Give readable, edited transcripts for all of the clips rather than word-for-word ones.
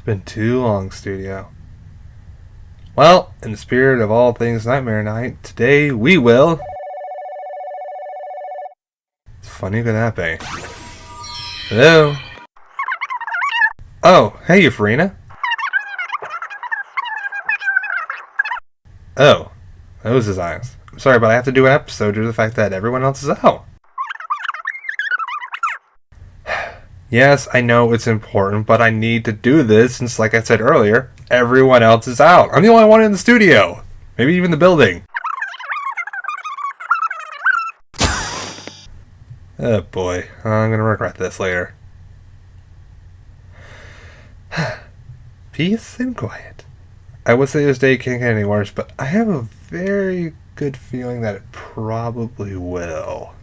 Been too long, studio. Well, in the spirit of all things Nightmare Night, today we will. It's funny could that be? Hello? Oh, hey, Euphorina. Oh, those his eyes. I'm sorry, but I have to do an episode due to the fact that everyone else is out. Yes, I know it's important, but I need to do this since, like I said earlier, everyone else is out. I'm the only one in the studio. Maybe even the building. Oh boy, I'm gonna regret this later. Peace and quiet. I would say this day can't get any worse, but I have a very good feeling that it probably will.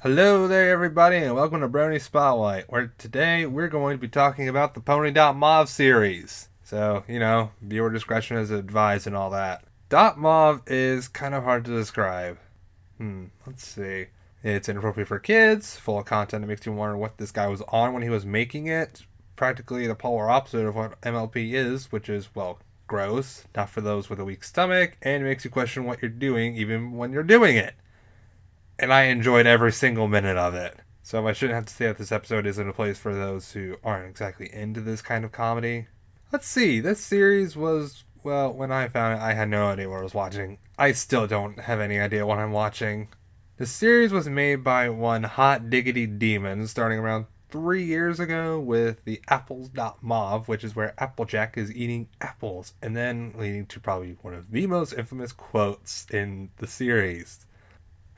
Hello there, everybody, and welcome to Brony Spotlight, where today we're going to be talking about the Pony.mov series. So, viewer discretion is advised and all that. .mov is kind of hard to describe. Let's see. It's inappropriate for kids, full of content that makes you wonder what this guy was on when he was making it. Practically the polar opposite of what MLP is, which is, well, gross, not for those with a weak stomach, and makes you question what you're doing even when you're doing it. And I enjoyed every single minute of it. So I shouldn't have to say that this episode isn't a place for those who aren't exactly into this kind of comedy. Let's see, this series was, well, when I found it, I had no idea what I was watching. I still don't have any idea what I'm watching. The series was made by one hot diggity demon starting around 3 years ago with the apples.mov, which is where Applejack is eating apples, and then leading to probably one of the most infamous quotes in the series.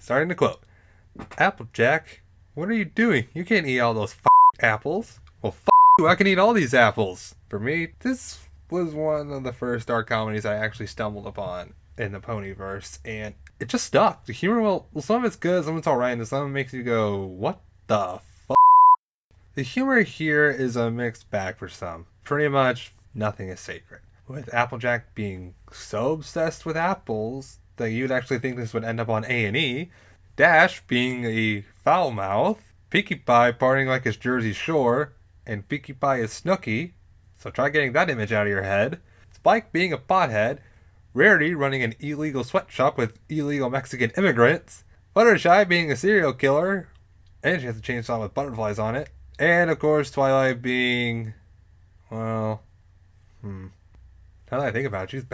Starting to quote, "Applejack, what are you doing? You can't eat all those apples." "Well, you, I can eat all these apples." For me, this was one of the first dark comedies I actually stumbled upon in the Ponyverse, and it just stuck. The humor, well, some of it's good, some of it's alright, and some of it makes you go, what the fuck? The humor here is a mixed bag for some. Pretty much nothing is sacred. With Applejack being so obsessed with apples that you'd actually think this would end up on A&E, Dash being a foul mouth, Pinkie Pie partying like his Jersey Shore, and Pinkie Pie is Snooky, so try getting that image out of your head, Spike being a pothead, Rarity running an illegal sweatshop with illegal Mexican immigrants, Fluttershy being a serial killer, and she has a chainsaw with butterflies on it, and of course Twilight being, well, now that I think about it, she's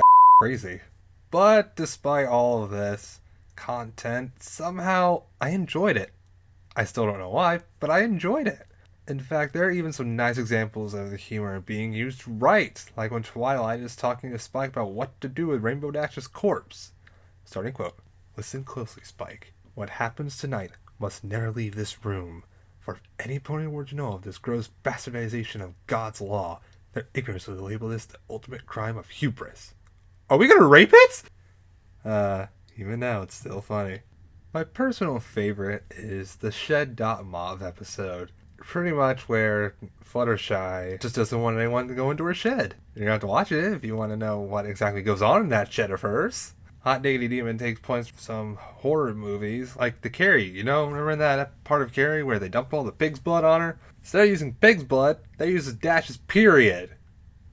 crazy. But despite all of this content, somehow I enjoyed it. I still don't know why, but I enjoyed it. In fact, there are even some nice examples of the humor being used right, like when Twilight is talking to Spike about what to do with Rainbow Dash's corpse. Starting quote, "Listen closely, Spike. What happens tonight must never leave this room. For if any pony were to know of this gross bastardization of God's law, their ignorance would label this the ultimate crime of hubris." Are we gonna rape it? Even now it's still funny. My personal favorite is the Shed.mov episode. Pretty much where Fluttershy just doesn't want anyone to go into her shed. You're gonna have to watch it if you want to know what exactly goes on in that shed of hers. Hot Diggity Demon takes points from some horror movies, like the Carrie, remember that part of Carrie where they dump all the pig's blood on her? Instead of using pig's blood, they use Dash's period.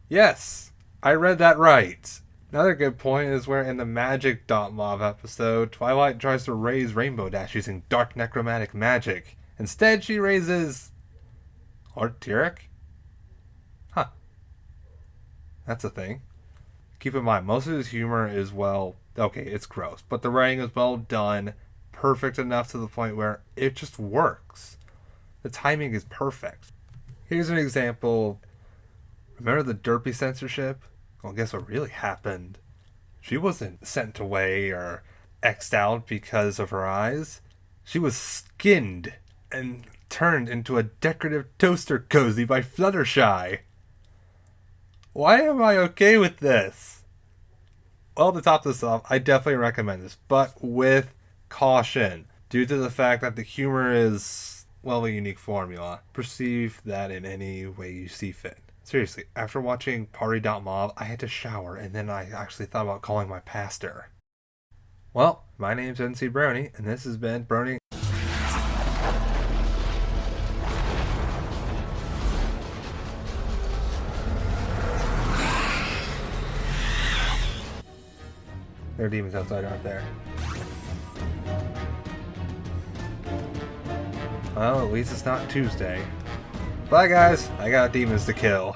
Yes, I read that right. Another good point is where in the Magic.mov episode, Twilight tries to raise Rainbow Dash using dark necromantic magic. Instead, she raises Arturic? Huh. That's a thing. Keep in mind, most of his humor is, well, okay, it's gross, but the writing is well done, perfect enough to the point where it just works. The timing is perfect. Here's an example. Remember the Derpy censorship? Well, guess what really happened? She wasn't sent away or X'd out because of her eyes. She was skinned and turned into a decorative toaster cozy by Fluttershy. Why am I okay with this? Well, to top this off, I definitely recommend this, but with caution, due to the fact that the humor is, well, a unique formula. Perceive that in any way you see fit. Seriously, after watching Party.mov, I had to shower, and then I actually thought about calling my pastor. Well, my name's NC Brony, and this has been Brony. There are demons outside, aren't there? Well, at least it's not Tuesday. Bye, guys. I got demons to kill.